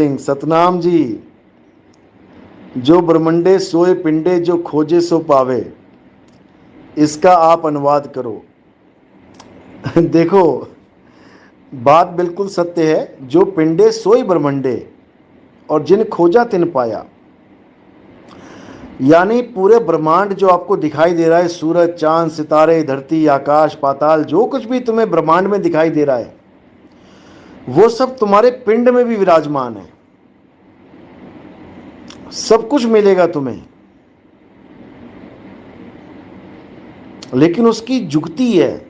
सिंह सतनाम जी। जो ब्रह्मंडे सोए पिंडे जो खोजे सो पावे, इसका आप अनुवाद करो। देखो, बात बिल्कुल सत्य है। जो पिंडे सोई ब्रह्मंडे और जिन खोजा तिन पाया, यानी पूरे ब्रह्मांड जो आपको दिखाई दे रहा है, सूरज चांद सितारे धरती आकाश पाताल, जो कुछ भी तुम्हें ब्रह्मांड में दिखाई दे रहा है, वो सब तुम्हारे पिंड में भी विराजमान है। सब कुछ मिलेगा तुम्हें, लेकिन उसकी जुगती है।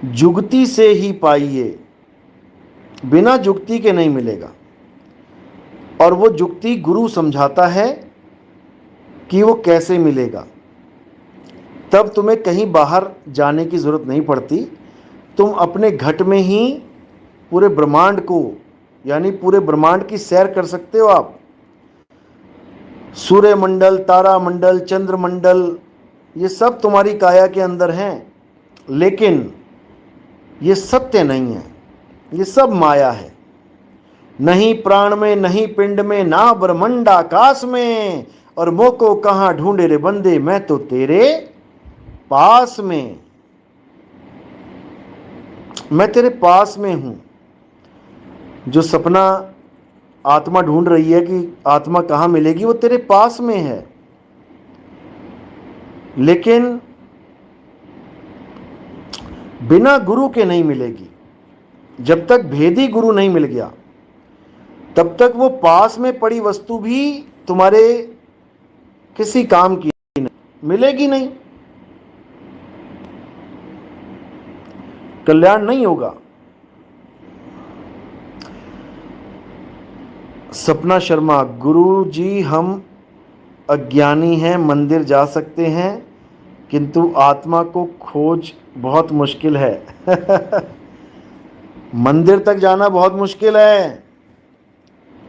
जुगती से ही पाइए, बिना जुगती के नहीं मिलेगा। और वो जुगती गुरु समझाता है कि वो कैसे मिलेगा। तब तुम्हें कहीं बाहर जाने की ज़रूरत नहीं पड़ती। तुम अपने घट में ही पूरे ब्रह्मांड को, यानी पूरे ब्रह्मांड की सैर कर सकते हो आप। सूर्य मंडल, तारा मंडल, चंद्र मंडल, ये सब तुम्हारी काया के अंदर हैं। लेकिन ये सत्य नहीं है, ये सब माया है। नहीं प्राण में, नहीं पिंड में, ना ब्रह्मंड आकाश में, और मोह को कहाँ ढूंढे रे बंदे, मैं तो तेरे पास में, मैं तेरे पास में हूं। जो सपना आत्मा ढूंढ रही है कि आत्मा कहाँ मिलेगी, वो तेरे पास में है। लेकिन बिना गुरु के नहीं मिलेगी। जब तक भेदी गुरु नहीं मिल गया, तब तक वो पास में पड़ी वस्तु भी तुम्हारे किसी काम की नहीं, मिलेगी नहीं, कल्याण नहीं होगा। सपना शर्मा, गुरु जी हम अज्ञानी हैं, मंदिर जा सकते हैं, किंतु आत्मा को खोज बहुत मुश्किल है। मंदिर तक जाना बहुत मुश्किल है,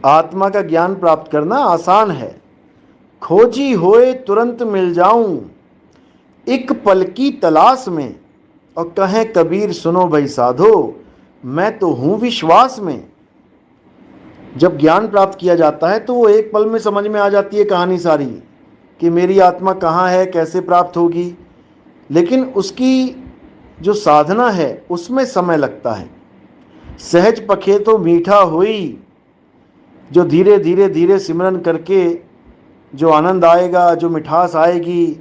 आत्मा का ज्ञान प्राप्त करना आसान है। खोजी होए तुरंत मिल जाऊं, एक पल की तलाश में, और कहें कबीर सुनो भाई साधो, मैं तो हूं विश्वास में। जब ज्ञान प्राप्त किया जाता है तो वो एक पल में समझ में आ जाती है कहानी सारी, कि मेरी आत्मा कहाँ है, कैसे प्राप्त होगी। लेकिन उसकी जो साधना है उसमें समय लगता है। सहज पखे तो मीठा हुई, जो धीरे धीरे धीरे सिमरन करके जो आनंद आएगा, जो मिठास आएगी,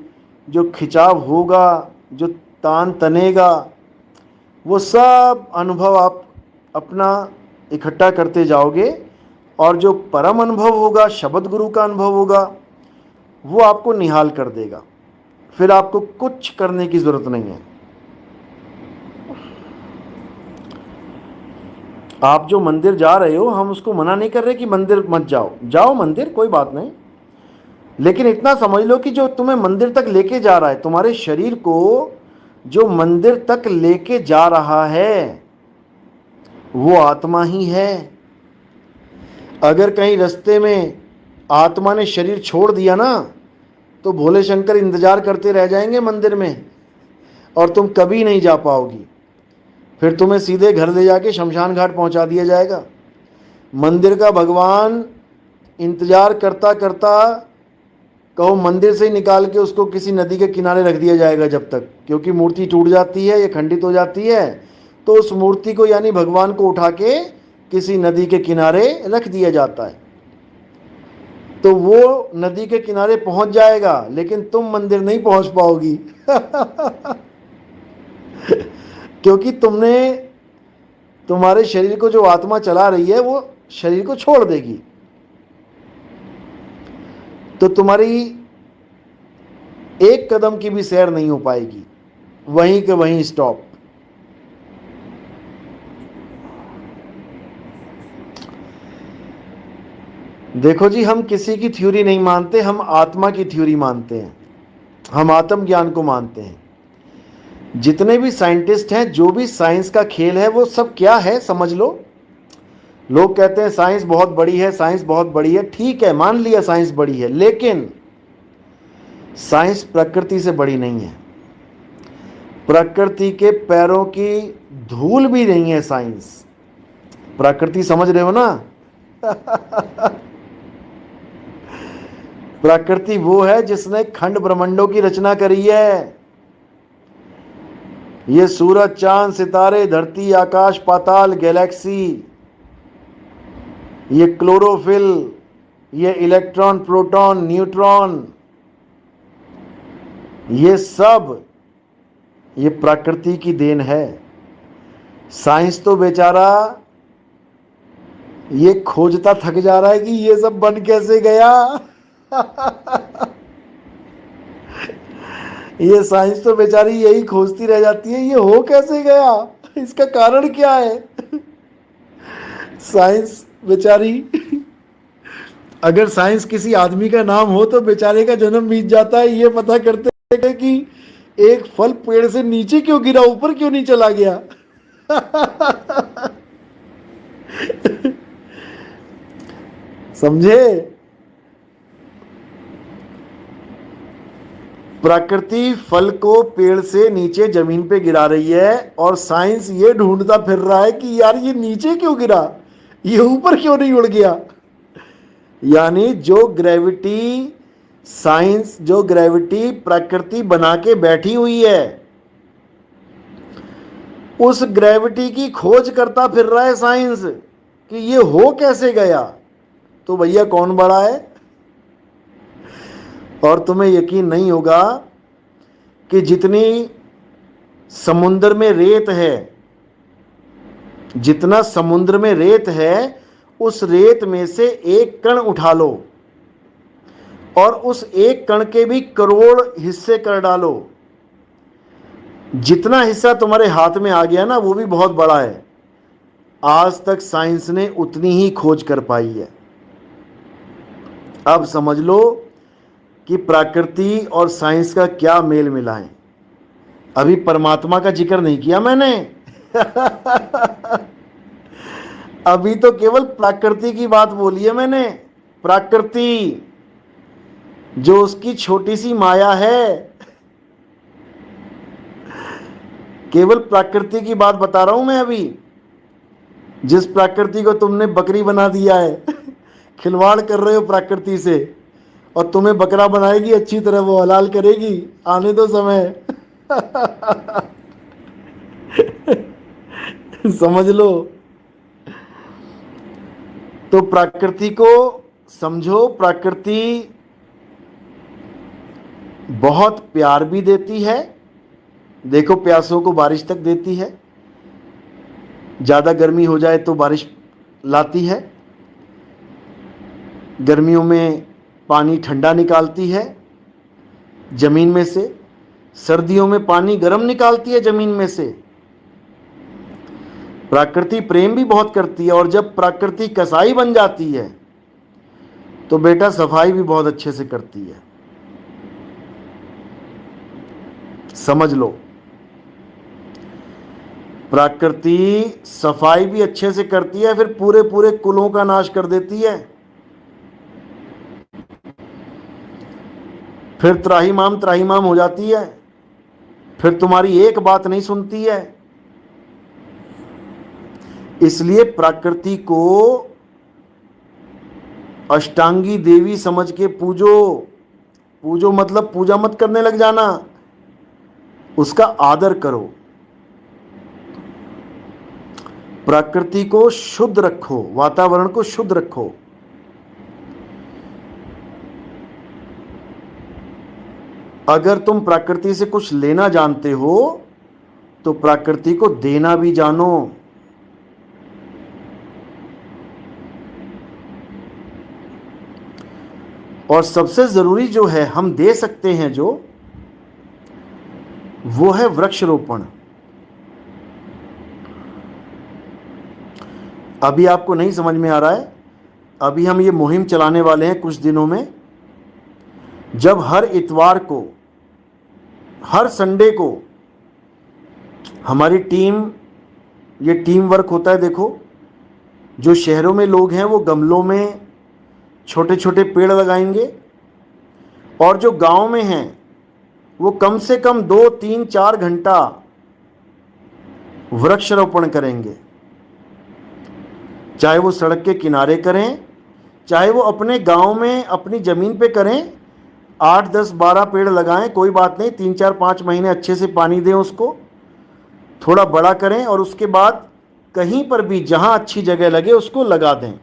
जो खिंचाव होगा, जो तान तनेगा, वो सब अनुभव आप अपना इकट्ठा करते जाओगे। और जो परम अनुभव होगा, शब्द गुरु का अनुभव होगा, वो आपको निहाल कर देगा। फिर आपको कुछ करने की जरूरत नहीं है। आप जो मंदिर जा रहे हो, हम उसको मना नहीं कर रहे कि मंदिर मत जाओ, जाओ मंदिर, कोई बात नहीं। लेकिन इतना समझ लो कि जो तुम्हें मंदिर तक लेके जा रहा है, तुम्हारे शरीर को जो मंदिर तक लेके जा रहा है, वो आत्मा ही है। अगर कहीं रास्ते में आत्मा ने शरीर छोड़ दिया ना, तो भोले शंकर इंतजार करते रह जाएंगे मंदिर में, और तुम कभी नहीं जा पाओगी। फिर तुम्हें सीधे घर ले जाके शमशान घाट पहुंचा दिया जाएगा। मंदिर का भगवान इंतजार करता करता, कहो मंदिर से ही निकाल के उसको किसी नदी के किनारे रख दिया जाएगा जब तक, क्योंकि मूर्ति टूट जाती है या खंडित हो जाती है, तो उस मूर्ति को यानी भगवान को उठा के किसी नदी के किनारे रख दिया जाता है। तो वो नदी के किनारे पहुंच जाएगा, लेकिन तुम मंदिर नहीं पहुंच पाओगी। क्योंकि तुमने, तुम्हारे शरीर को जो आत्मा चला रही है, वो शरीर को छोड़ देगी। तो तुम्हारी एक कदम की भी सैर नहीं हो पाएगी, वहीं के वहीं स्टॉप। देखो जी, हम किसी की थ्योरी नहीं मानते, हम आत्मा की थ्योरी मानते हैं, हम आत्मज्ञान को मानते हैं। जितने भी साइंटिस्ट हैं, जो भी साइंस का खेल है, वो सब क्या है समझ लो। लोग कहते हैं साइंस बहुत बड़ी है, साइंस बहुत बड़ी है। ठीक है, मान लिया साइंस बड़ी है, लेकिन साइंस प्रकृति से बड़ी नहीं है। प्रकृति के पैरों की धूल भी नहीं है साइंस। प्रकृति समझ रहे हो ना? प्रकृति वो है जिसने खंड ब्रह्मांडों की रचना करी है। ये सूरज, चांद, सितारे, धरती, आकाश, पाताल, गैलेक्सी, ये क्लोरोफिल, ये इलेक्ट्रॉन, प्रोटॉन, न्यूट्रॉन, ये सब ये प्रकृति की देन है। साइंस तो बेचारा ये खोजता थक जा रहा है कि ये सब बन कैसे गया। ये साइंस तो बेचारी यही खोजती रह जाती है, ये हो कैसे गया, इसका कारण क्या है। साइंस बेचारी, अगर साइंस किसी आदमी का नाम हो तो बेचारे का जन्म बीत जाता है ये पता करते हैं कि एक फल पेड़ से नीचे क्यों गिरा, ऊपर क्यों नहीं चला गया। समझे? प्रकृति फल को पेड़ से नीचे जमीन पे गिरा रही है और साइंस ये ढूंढता फिर रहा है कि यार ये नीचे क्यों गिरा, ये ऊपर क्यों नहीं उड़ गया। यानी जो ग्रेविटी साइंस, जो ग्रेविटी प्रकृति बना के बैठी हुई है, उस ग्रेविटी की खोज करता फिर रहा है साइंस कि ये हो कैसे गया। तो भैया कौन बड़ा है? और तुम्हें यकीन नहीं होगा कि जितनी समुद्र में रेत है, जितना समुद्र में रेत है, उस रेत में से एक कण उठा लो और उस एक कण के भी करोड़ हिस्से कर डालो, जितना हिस्सा तुम्हारे हाथ में आ गया ना वो भी बहुत बड़ा है। आज तक साइंस ने उतनी ही खोज कर पाई है। अब समझ लो कि प्रकृति और साइंस का क्या मेल मिला है। अभी परमात्मा का जिक्र नहीं किया मैंने। अभी तो केवल प्रकृति की बात बोली है मैंने। प्रकृति जो उसकी छोटी सी माया है, केवल प्रकृति की बात बता रहा हूं मैं अभी। जिस प्रकृति को तुमने बकरी बना दिया है, खिलवाड़ कर रहे हो प्रकृति से, और तुम्हें बकरा बनाएगी अच्छी तरह, वो हलाल करेगी, आने दो समय। समझ लो। तो प्रकृति को समझो। प्रकृति बहुत प्यार भी देती है। देखो प्यासों को बारिश तक देती है, ज़्यादा गर्मी हो जाए तो बारिश लाती है, गर्मियों में पानी ठंडा निकालती है जमीन में से, सर्दियों में पानी गर्म निकालती है जमीन में से। प्रकृति प्रेम भी बहुत करती है, और जब प्रकृति कसाई बन जाती है तो बेटा सफाई भी बहुत अच्छे से करती है। समझ लो, प्रकृति सफाई भी अच्छे से करती है, फिर पूरे पूरे कुलों का नाश कर देती है। फिर त्राहिमाम हो जाती है, फिर तुम्हारी एक बात नहीं सुनती है। इसलिए प्रकृति को अष्टांगी देवी समझ के पूजो। पूजो मतलब पूजा मत करने लग जाना, उसका आदर करो। प्रकृति को शुद्ध रखो, वातावरण को शुद्ध रखो। अगर तुम प्रकृति से कुछ लेना जानते हो तो प्रकृति को देना भी जानो। और सबसे जरूरी जो है हम दे सकते हैं जो, वो है वृक्षारोपण। अभी आपको नहीं समझ में आ रहा है, अभी हम ये मुहिम चलाने वाले हैं कुछ दिनों में, जब हर इतवार को, हर संडे को हमारी टीम, ये टीम वर्क होता है। देखो, जो शहरों में लोग हैं वो गमलों में छोटे छोटे पेड़ लगाएंगे, और जो गांव में हैं वो कम से कम 2, 3, 4 घंटा वृक्षारोपण करेंगे। चाहे वो सड़क के किनारे करें, चाहे वो अपने गांव में अपनी ज़मीन पे करें। 8, 10, 12 पेड़ लगाएं, कोई बात नहीं। 3, 4, 5 महीने अच्छे से पानी दें उसको, थोड़ा बड़ा करें और उसके बाद कहीं पर भी जहाँ अच्छी जगह लगे उसको लगा दें।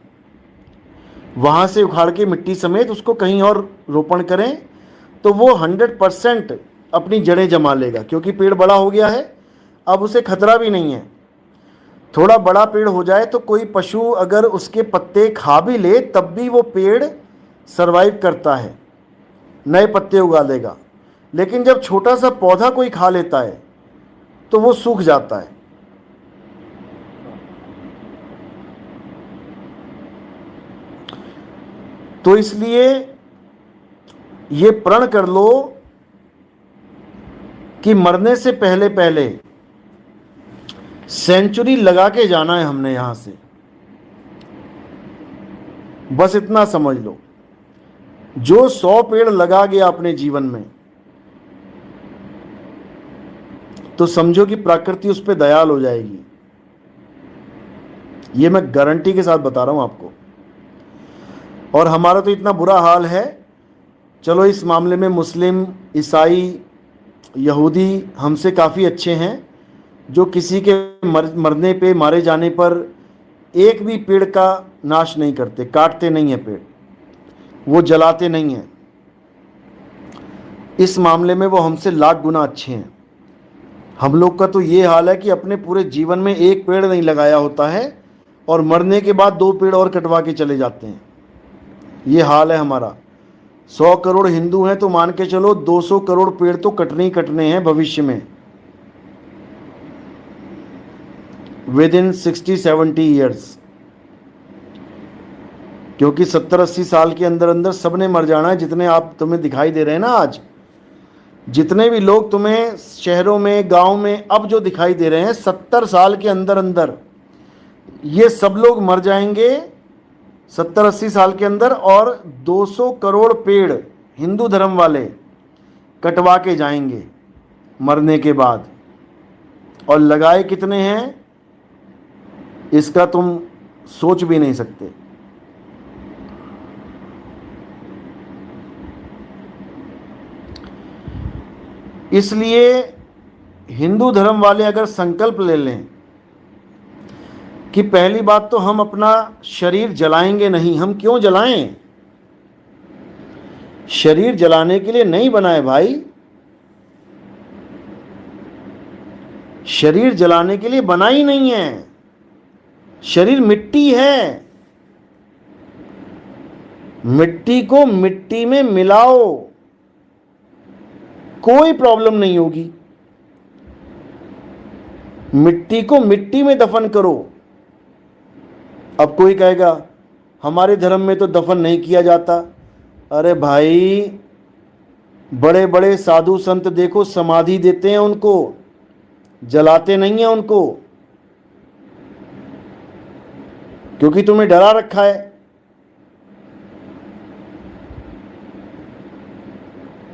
वहाँ से उखाड़ के मिट्टी समेत उसको कहीं और रोपण करें, तो वो 100% अपनी जड़ें जमा लेगा, क्योंकि पेड़ बड़ा हो गया है, अब उसे खतरा भी नहीं है। थोड़ा बड़ा पेड़ हो जाए तो कोई पशु अगर उसके पत्ते खा भी ले तब भी वो पेड़ सरवाइव करता है, नए पत्ते उगा लेगा। लेकिन जब छोटा सा पौधा कोई खा लेता है तो वो सूख जाता है। तो इसलिए ये प्रण कर लो कि मरने से पहले पहले सेंचुरी लगा के जाना है हमने यहां से। बस इतना समझ लो, जो 100 पेड़ लगा गया अपने जीवन में, तो समझो कि प्रकृति उस पर दयाल हो जाएगी। ये मैं गारंटी के साथ बता रहा हूं आपको। और हमारा तो इतना बुरा हाल है, चलो इस मामले में मुस्लिम, ईसाई, यहूदी हमसे काफ़ी अच्छे हैं, जो किसी के मरने पे, मारे जाने पर एक भी पेड़ का नाश नहीं करते, काटते नहीं हैं पेड़, वो जलाते नहीं हैं। इस मामले में वो हमसे लाख गुना अच्छे हैं। हम लोग का तो ये हाल है कि अपने पूरे जीवन में एक पेड़ नहीं लगाया होता है और मरने के बाद 2 पेड़ और कटवा के चले जाते हैं। ये हाल है हमारा। 100 करोड़ हिंदू हैं तो मान के चलो 200 करोड़ पेड़ तो कटने ही कटने हैं भविष्य में, विद इन 60-70 ईयर्स। क्योंकि 70-80 साल के अंदर अंदर सबने मर जाना है। जितने आप तुम्हें दिखाई दे रहे हैं ना आज, जितने भी लोग तुम्हें शहरों में, गांव में अब जो दिखाई दे रहे हैं, 70 साल के अंदर अंदर ये सब लोग मर जाएंगे, 70-80 साल के अंदर। और 200 करोड़ पेड़ हिंदू धर्म वाले कटवा के जाएंगे मरने के बाद। और लगाए कितने हैं इसका तुम सोच भी नहीं सकते। इसलिए हिंदू धर्म वाले अगर संकल्प ले लें कि पहली बात तो हम अपना शरीर जलाएंगे नहीं। हम क्यों जलाएं? शरीर जलाने के लिए नहीं बना है भाई, शरीर जलाने के लिए बना ही नहीं है। शरीर मिट्टी है, मिट्टी को मिट्टी में मिलाओ, कोई प्रॉब्लम नहीं होगी। मिट्टी को मिट्टी में दफन करो। अब कोई कहेगा हमारे धर्म में तो दफन नहीं किया जाता। अरे भाई, बड़े बड़े साधु संत देखो समाधि देते हैं उनको, जलाते नहीं है उनको, क्योंकि तुम्हें डरा रखा है।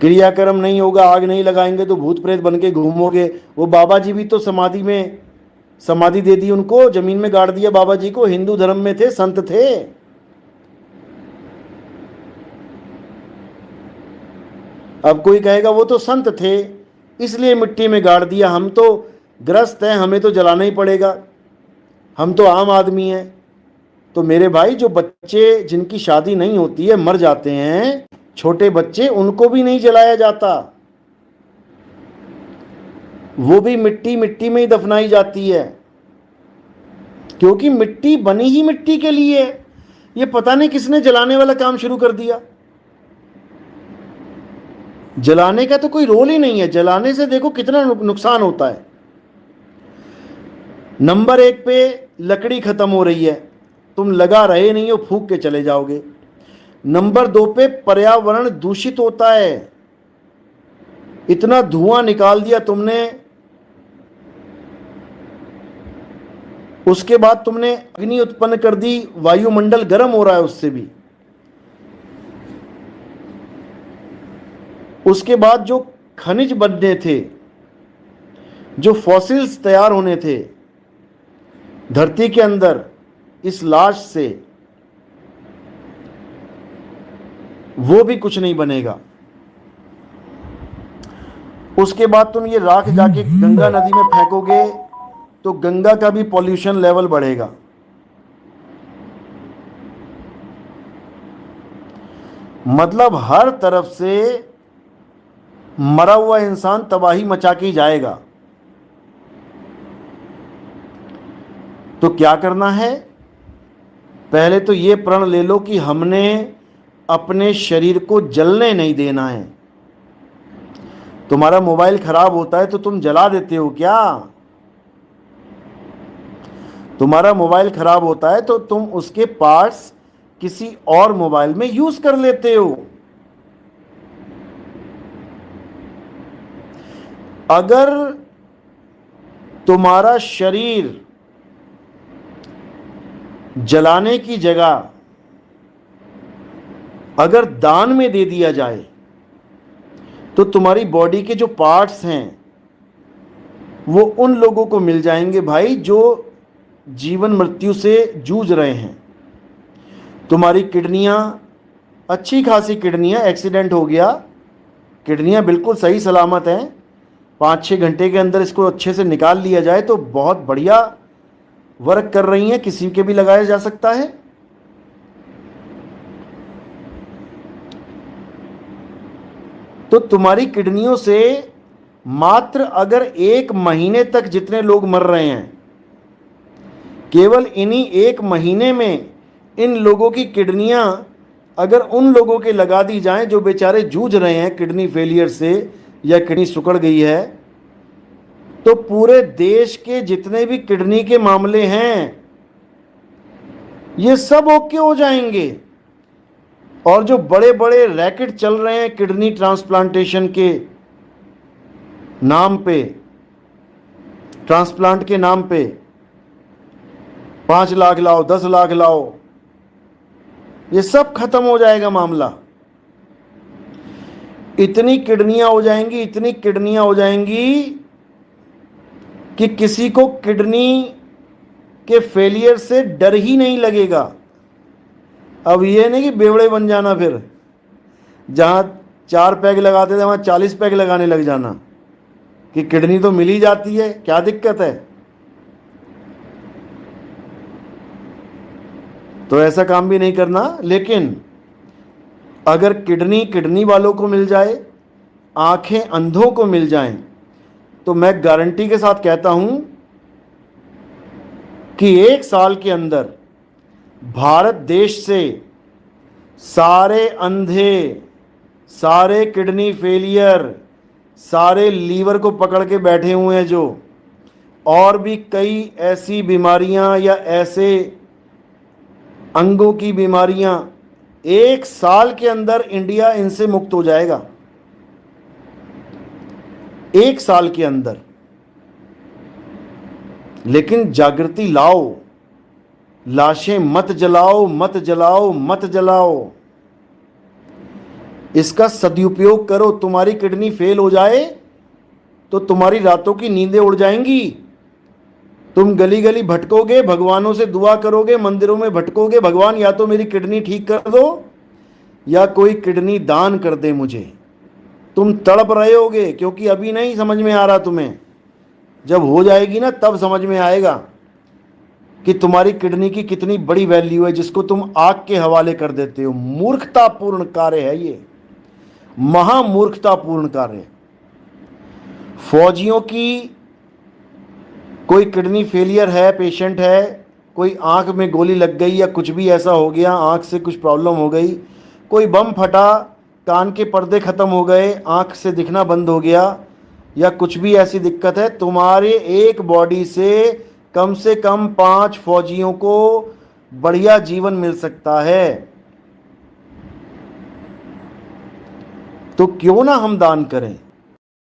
क्रियाक्रम नहीं होगा, आग नहीं लगाएंगे तो भूत प्रेत बन के घूमोगे। वो बाबा जी भी तो समाधि में, समाधि दे दी उनको, जमीन में गाड़ दिया बाबा जी को। हिंदू धर्म में थे, संत थे। अब कोई कहेगा वो तो संत थे इसलिए मिट्टी में गाड़ दिया, हम तो ग्रस्त हैं, हमें तो जलाना ही पड़ेगा, हम तो आम आदमी हैं। तो मेरे भाई, जो बच्चे जिनकी शादी नहीं होती है, मर जाते हैं, छोटे बच्चे, उनको भी नहीं जलाया जाता, वो भी मिट्टी मिट्टी में ही दफनाई जाती है। क्योंकि मिट्टी बनी ही मिट्टी के लिए। ये पता नहीं किसने जलाने वाला काम शुरू कर दिया। जलाने का तो कोई रोल ही नहीं है। जलाने से देखो कितना नुकसान होता है। नंबर 1 पे लकड़ी खत्म हो रही है, तुम लगा रहे नहीं हो, फूंक के चले जाओगे। नंबर 2 पे पर्यावरण दूषित होता है। इतना धुआं निकाल दिया तुमने, उसके बाद तुमने अग्नि उत्पन्न कर दी, वायुमंडल गर्म हो रहा है उससे भी। उसके बाद जो खनिज बनने थे, जो फॉसिल्स तैयार होने थे धरती के अंदर, इस लाश से, वो भी कुछ नहीं बनेगा। उसके बाद तुम ये राख जाके गंगा नदी में फेंकोगे तो गंगा का भी पॉल्यूशन लेवल बढ़ेगा। मतलब हर तरफ से मरा हुआ इंसान तबाही मचा के ही जाएगा। तो क्या करना है? पहले तो ये प्रण ले लो कि हमने अपने शरीर को जलने नहीं देना है। तुम्हारा मोबाइल खराब होता है तो तुम जला देते हो क्या? तुम्हारा मोबाइल खराब होता है तो तुम उसके पार्ट्स किसी और मोबाइल में यूज कर लेते हो। अगर तुम्हारा शरीर जलाने की जगह अगर दान में दे दिया जाए तो तुम्हारी बॉडी के जो पार्ट्स हैं वो उन लोगों को मिल जाएंगे भाई जो जीवन मृत्यु से जूझ रहे हैं। तुम्हारी किडनियां, अच्छी खासी किडनियां, एक्सीडेंट हो गया, किडनियां बिल्कुल सही सलामत हैं, 5-6 घंटे के अंदर इसको अच्छे से निकाल लिया जाए तो बहुत बढ़िया वर्क कर रही हैं, किसी के भी लगाया जा सकता है। तो तुम्हारी किडनियों से मात्र अगर 1 महीने तक जितने लोग मर रहे हैं, केवल इन्हीं 1 महीने में इन लोगों की किडनियां अगर उन लोगों के लगा दी जाएं जो बेचारे जूझ रहे हैं किडनी फेलियर से या किडनी सिकुड़ गई है, तो पूरे देश के जितने भी किडनी के मामले हैं ये सब ओके हो जाएंगे। और जो बड़े बड़े रैकेट चल रहे हैं किडनी ट्रांसप्लांटेशन के नाम पे, ट्रांसप्लांट के नाम पे, 5 लाख लाओ, 10 लाख लाओ, ये सब खत्म हो जाएगा मामला। इतनी किडनियां हो जाएंगी, इतनी किडनियां हो जाएंगी कि किसी को किडनी के फेलियर से डर ही नहीं लगेगा। अब ये नहीं कि बेवड़े बन जाना, फिर जहां 4 पैग लगाते थे वहां 40 पैग लगाने लग जाना कि किडनी तो मिल ही जाती है, क्या दिक्कत है। तो ऐसा काम भी नहीं करना। लेकिन अगर किडनी वालों को मिल जाए, आंखें अंधों को मिल जाएं, तो मैं गारंटी के साथ कहता हूं कि 1 साल के अंदर भारत देश से सारे अंधे, सारे किडनी फेलियर, सारे लीवर को पकड़ के बैठे हुए हैं जो, और भी कई ऐसी बीमारियां या ऐसे अंगों की बीमारियां, 1 साल के अंदर इंडिया इनसे मुक्त हो जाएगा। 1 साल के अंदर। लेकिन जागृति लाओ, लाशें मत जलाओ, मत जलाओ, मत जलाओ। इसका सदुपयोग करो। तुम्हारी किडनी फेल हो जाए तो तुम्हारी रातों की नींदें उड़ जाएंगी। तुम गली गली भटकोगे, भगवानों से दुआ करोगे, मंदिरों में भटकोगे, भगवान या तो मेरी किडनी ठीक कर दो या कोई किडनी दान कर दे मुझे। तुम तड़प रहे होगे क्योंकि अभी नहीं समझ में आ रहा तुम्हें। जब हो जाएगी ना तब समझ में आएगा कि तुम्हारी किडनी की कितनी बड़ी वैल्यू है, जिसको तुम आग के हवाले कर देते हो। मूर्खतापूर्ण कार्य है ये, महामूर्खतापूर्ण कार्य। फौजियों की कोई किडनी फेलियर है, पेशेंट है, कोई आंख में गोली लग गई या कुछ भी ऐसा हो गया, आंख से कुछ प्रॉब्लम हो गई, कोई बम फटा, कान के पर्दे खत्म हो गए, आंख से दिखना बंद हो गया, या कुछ भी ऐसी दिक्कत है, तुम्हारे एक बॉडी से कम 5 फौजियों को बढ़िया जीवन मिल सकता है। तो क्यों ना हम दान करें।